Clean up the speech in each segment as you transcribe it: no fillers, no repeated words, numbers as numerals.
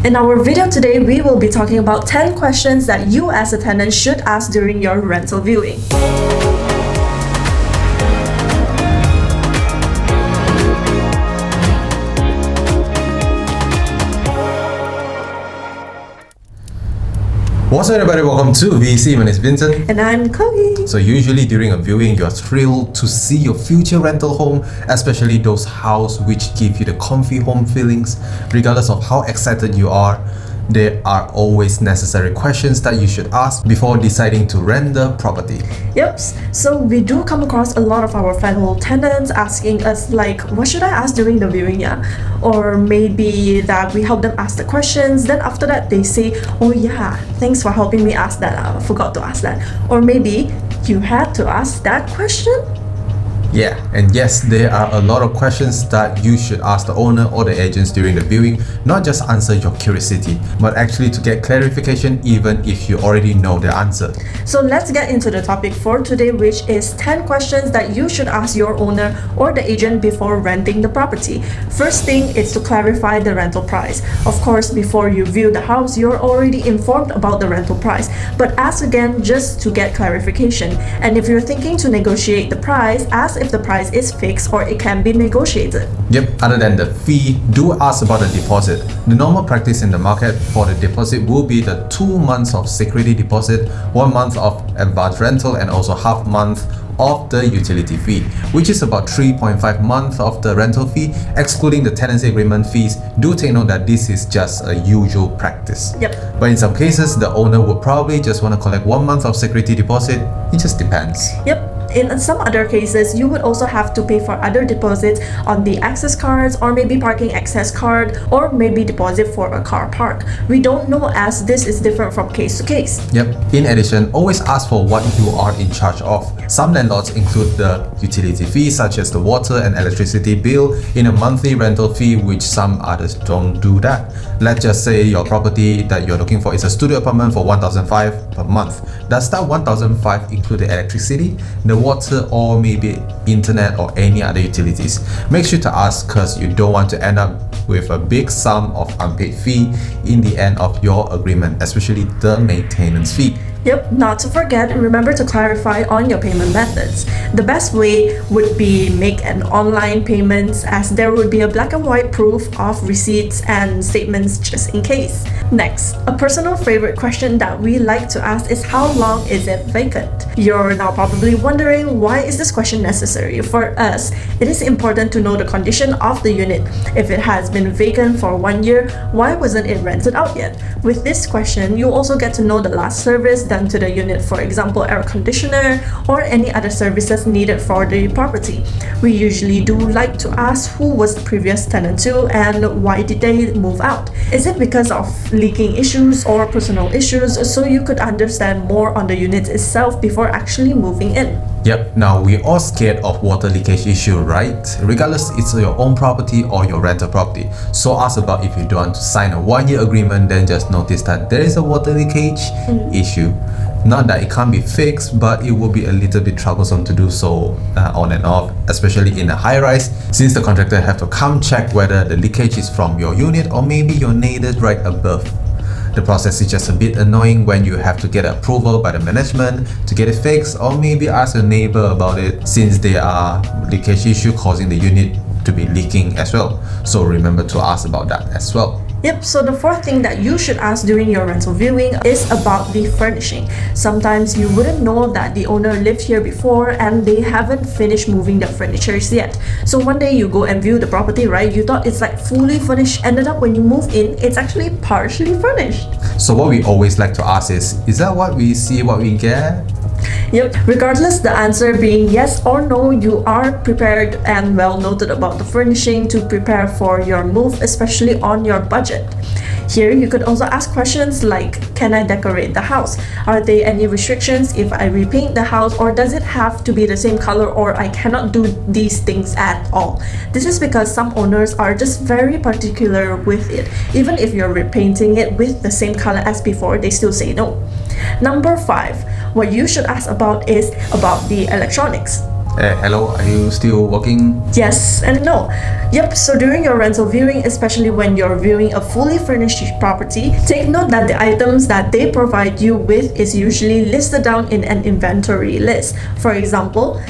In our video today, we will be talking about 10 questions that you as a tenant should ask during your rental viewing. What's up everybody, welcome to VC. My name is Vincent. And I'm Chloe. So usually during a viewing, you're thrilled to see your future rental home, especially those houses which give you the comfy home feelings. Regardless of how excited you are, there are always necessary questions that you should ask before deciding to rent the property. Yep, so we do come across a lot of our fellow tenants asking us like, what should I ask during the viewing, yeah? Or maybe that we help them ask the questions, then after that they say, oh yeah, thanks for helping me ask that, I forgot to ask that. Or maybe you had to ask that question? Yeah, and yes, there are a lot of questions that you should ask the owner or the agents during the viewing, not just answer your curiosity, but actually to get clarification even if you already know the answer. So let's get into the topic for today, which is 10 questions that you should ask your owner or the agent before renting the property. First thing is to clarify the rental price. Of course, before you view the house, you're already informed about the rental price, but ask again just to get clarification. And if you're thinking to negotiate the price, ask if the price is fixed or it can be negotiated. Yep, other than the fee, do ask about the deposit. The normal practice in the market for the deposit will be the 2 months of security deposit, 1 month of advance rental, and also half month of the utility fee, which is about 3.5 months of the rental fee, excluding the tenancy agreement fees. Do take note that this is just a usual practice. Yep. But in some cases, the owner would probably just want to collect 1 month of security deposit. It just depends. Yep. In some other cases, you would also have to pay for other deposits on the access cards, or maybe parking access card, or maybe deposit for a car park. We don't know, as this is different from case to case. Yep. In addition, always ask for what you are in charge of. Some landlords include the utility fees such as the water and electricity bill in a monthly rental fee, which some others don't do that. Let's just say your property that you're looking for is a studio apartment for 1,500 per month. Does that 1,500 include the electricity, the water, or maybe internet or any other utilities? Make sure to ask, because you don't want to end up with a big sum of unpaid fee in the end of your agreement, especially the maintenance fee. Yep, not to forget, remember to clarify on your payment methods. The best way would be make an online payments, as there would be a black and white proof of receipts and statements just in case. Next, a personal favorite question that we like to ask is, how long is it vacant? You're now probably wondering, why is this question necessary? For us, it is important to know the condition of the unit. If it has been vacant for 1 year, why wasn't it rented out yet? With this question, you also get to know the last service done to the unit, for example, air conditioner or any other services needed for the property. We usually do like to ask who was the previous tenant to and why did they move out. Is it because of leaking issues or personal issues, so you could understand more on the unit itself before actually moving in. Yep, now we're all scared of water leakage issue, right? Regardless it's your own property or your rental property. So ask about if you don't want to sign a 1-year agreement, then just notice that there is a water leakage issue. Not that it can't be fixed, but it will be a little bit troublesome to do so on and off, especially in a high rise, since the contractor have to come check whether the leakage is from your unit or maybe your neighbors right above. The process is just a bit annoying when you have to get approval by the management to get it fixed, or maybe ask a neighbor about it, since there are leakage issue causing the unit to be leaking as well. So remember to ask about that as well. Yep, so the fourth thing that you should ask during your rental viewing is about the furnishing. Sometimes you wouldn't know that the owner lived here before and they haven't finished moving the furnitures yet. So one day you go and view the property, right? You thought it's like fully furnished, ended up when you move in, it's actually partially furnished. So what we always like to ask is that what we see, what we get? Yep, regardless the answer being yes or no, you are prepared and well noted about the furnishing to prepare for your move, especially on your budget. Here you could also ask questions like, can I decorate the house? Are there any restrictions if I repaint the house, or does it have to be the same color, or I cannot do these things at all? This is because some owners are just very particular with it. Even if you're repainting it with the same color as before, they still say no. Number 5, what you should ask about is about the electronics. Hello, are you still working? Yes and no. Yep, so during your rental viewing, especially when you're viewing a fully furnished property, take note that the items that they provide you with is usually listed down in an inventory list. For example,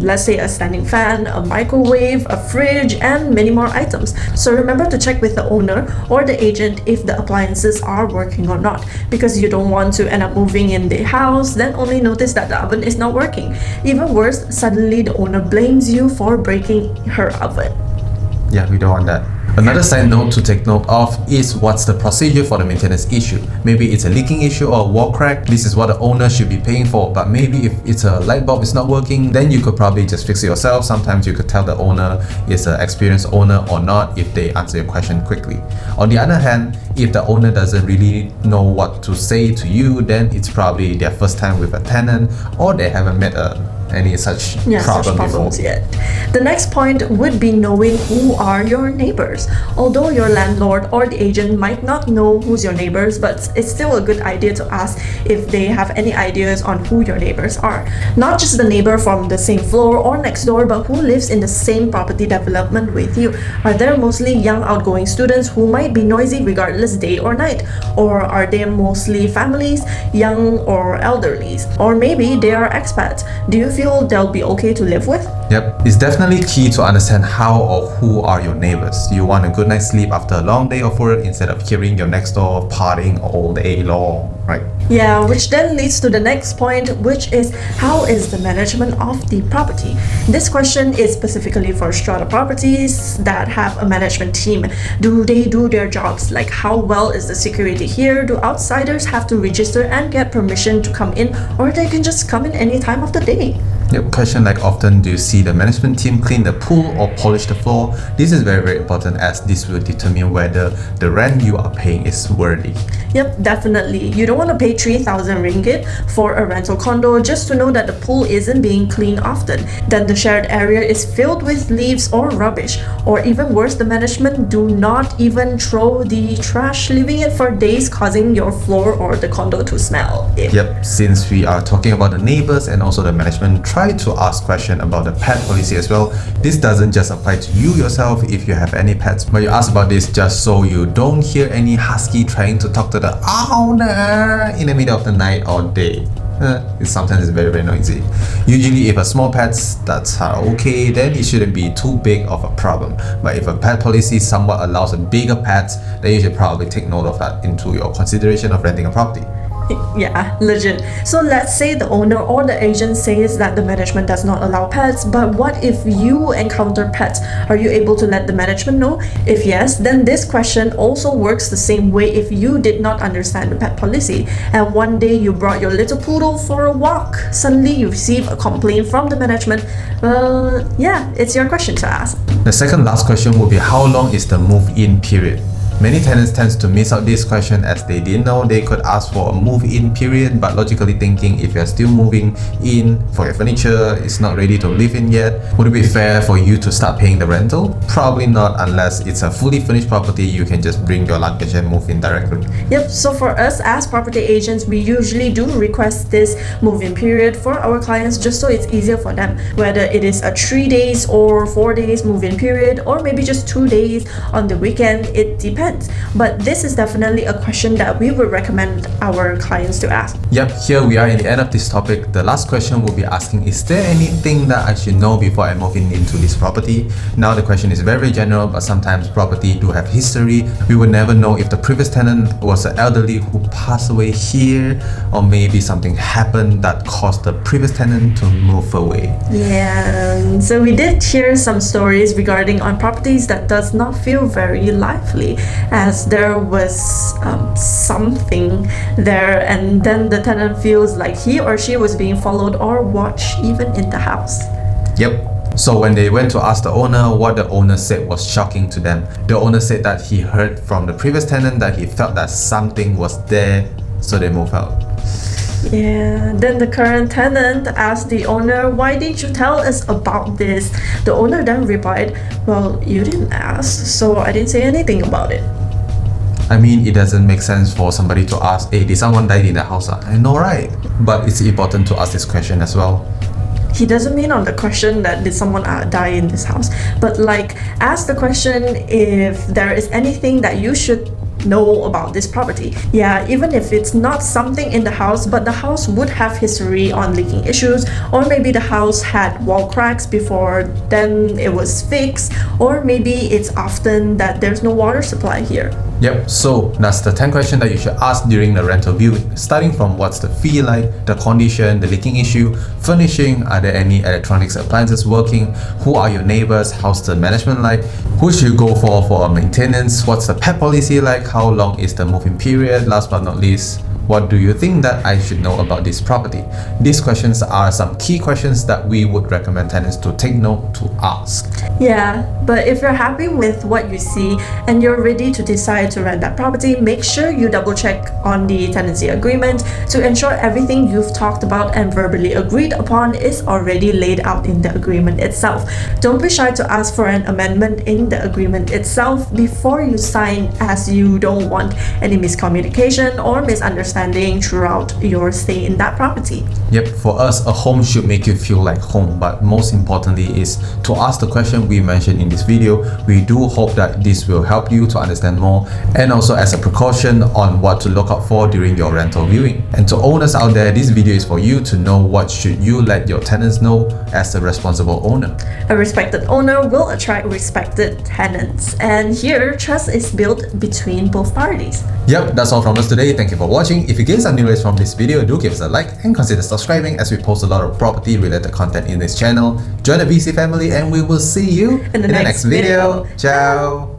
let's say a standing fan, a microwave, a fridge, and many more items. So remember to check with the owner or the agent if the appliances are working or not, because you don't want to end up moving in the house, then only notice that the oven is not working. Even worse, suddenly the owner blames you for breaking her oven. Yeah, we don't want that. Another side note to take note of is what's the procedure for the maintenance issue. Maybe it's a leaking issue or a wall crack. This is what the owner should be paying for. But maybe if it's a light bulb is not working, then you could probably just fix it yourself. Sometimes you could tell the owner is an experienced owner or not if they answer your question quickly. On the other hand, if the owner doesn't really know what to say to you, then it's probably their first time with a tenant or they haven't met any such problem before. Yet. The next point would be knowing who are your neighbors. Although your landlord or the agent might not know who's your neighbors, but it's still a good idea to ask if they have any ideas on who your neighbors are. Not just the neighbor from the same floor or next door, but who lives in the same property development with you. Are there mostly young outgoing students who might be noisy regardless day or night? Or are they mostly families, young or elderly? Or maybe they are expats. Do you feel they'll be okay to live with? Yep, it's definitely key to understand how or who are your neighbors. You want a good night's sleep after a long day of work instead of hearing your next door partying all day long, right? Yeah, which then leads to the next point, which is how is the management of the property? This question is specifically for strata properties that have a management team. Do they do their jobs? Like, how well is the security here? Do outsiders have to register and get permission to come in, or they can just come in any time of the day? Yep, question like often do you see the management team clean the pool or polish the floor? This is very, very important as this will determine whether the rent you are paying is worthy. Yep, definitely. You don't want to pay 3,000 ringgit for a rental condo just to know that the pool isn't being cleaned often, that the shared area is filled with leaves or rubbish, or even worse, the management do not even throw the trash, leaving it for days, causing your floor or the condo to smell. Yep, since we are talking about the neighbors and also the management, try to ask questions about the pet policy as well. This doesn't just apply to you yourself if you have any pets, but you ask about this just so you don't hear any husky trying to talk to the owner in the middle of the night or day. Sometimes it's very, very noisy. Usually if a small pets that are okay, then it shouldn't be too big of a problem. But if a pet policy somewhat allows a bigger pet, then you should probably take note of that into your consideration of renting a property. Yeah, legit. So let's say the owner or the agent says that the management does not allow pets, but what if you encounter pets? Are you able to let the management know? If yes, then this question also works the same way if you did not understand the pet policy and one day you brought your little poodle for a walk. Suddenly you receive a complaint from the management. Well, yeah, it's your question to ask. The second last question will be how long is the move-in period? Many tenants tend to miss out this question as they didn't know they could ask for a move-in period, but logically thinking if you're still moving in for your furniture, it's not ready to live in yet, would it be fair for you to start paying the rental? Probably not unless it's a fully furnished property, you can just bring your luggage and move in directly. Yep, so for us as property agents, we usually do request this move-in period for our clients just so it's easier for them, whether it is a 3 days or 4 days move-in period or maybe just 2 days on the weekend, it depends. But this is definitely a question that we would recommend our clients to ask. Yep, here we are in the end of this topic. The last question will be asking, is there anything that I should know before I move in into this property? Now the question is very general, but sometimes property do have history. We will never know if the previous tenant was an elderly who passed away here, or maybe something happened that caused the previous tenant to move away. Yeah, so we did hear some stories regarding on properties that does not feel very lively, as there was something there and then the tenant feels like he or she was being followed or watched even in the house. Yep. So when they went to ask the owner, what the owner said was shocking to them. The owner said that he heard from the previous tenant that he felt that something was there, so they moved out. Yeah, then the current tenant asked the owner, why didn't you tell us about this? The owner then replied, well, you didn't ask, so I didn't say anything about it. I mean, it doesn't make sense for somebody to ask, hey, did someone die in the house? I know, right? But it's important to ask this question as well. He doesn't mean on the question that did someone die in this house, but like ask the question if there is anything that you should know about this property. Yeah, even if it's not something in the house, but the house would have history on leaking issues, or maybe the house had wall cracks before then it was fixed, or maybe it's often that there's no water supply here. Yep, so that's the 10 questions that you should ask during the rental viewing, starting from what's the fee like, the condition, the leaking issue, furnishing, are there any electronics appliances working, who are your neighbors, how's the management like, who should you go for maintenance, what's the pet policy like, how long is the moving period, last but not least, what do you think that I should know about this property? These questions are some key questions that we would recommend tenants to take note to ask. Yeah, but if you're happy with what you see and you're ready to decide to rent that property, make sure you double check on the tenancy agreement to ensure everything you've talked about and verbally agreed upon is already laid out in the agreement itself. Don't be shy to ask for an amendment in the agreement itself before you sign, as you don't want any miscommunication or misunderstanding throughout your stay in that property. Yep, for us, a home should make you feel like home, but most importantly is to ask the question we mentioned in this video. We do hope that this will help you to understand more, and also as a precaution on what to look out for during your rental viewing. And to owners out there, this video is for you to know what should you let your tenants know as a responsible owner. A respected owner will attract respected tenants, and here trust is built between both parties. Yep, that's all from us today. Thank you for watching. If you gain some knowledge from this video, do give us a like and consider subscribing, as we post a lot of property related content in this channel. Join the VC family and we will see you in the next video. Ciao!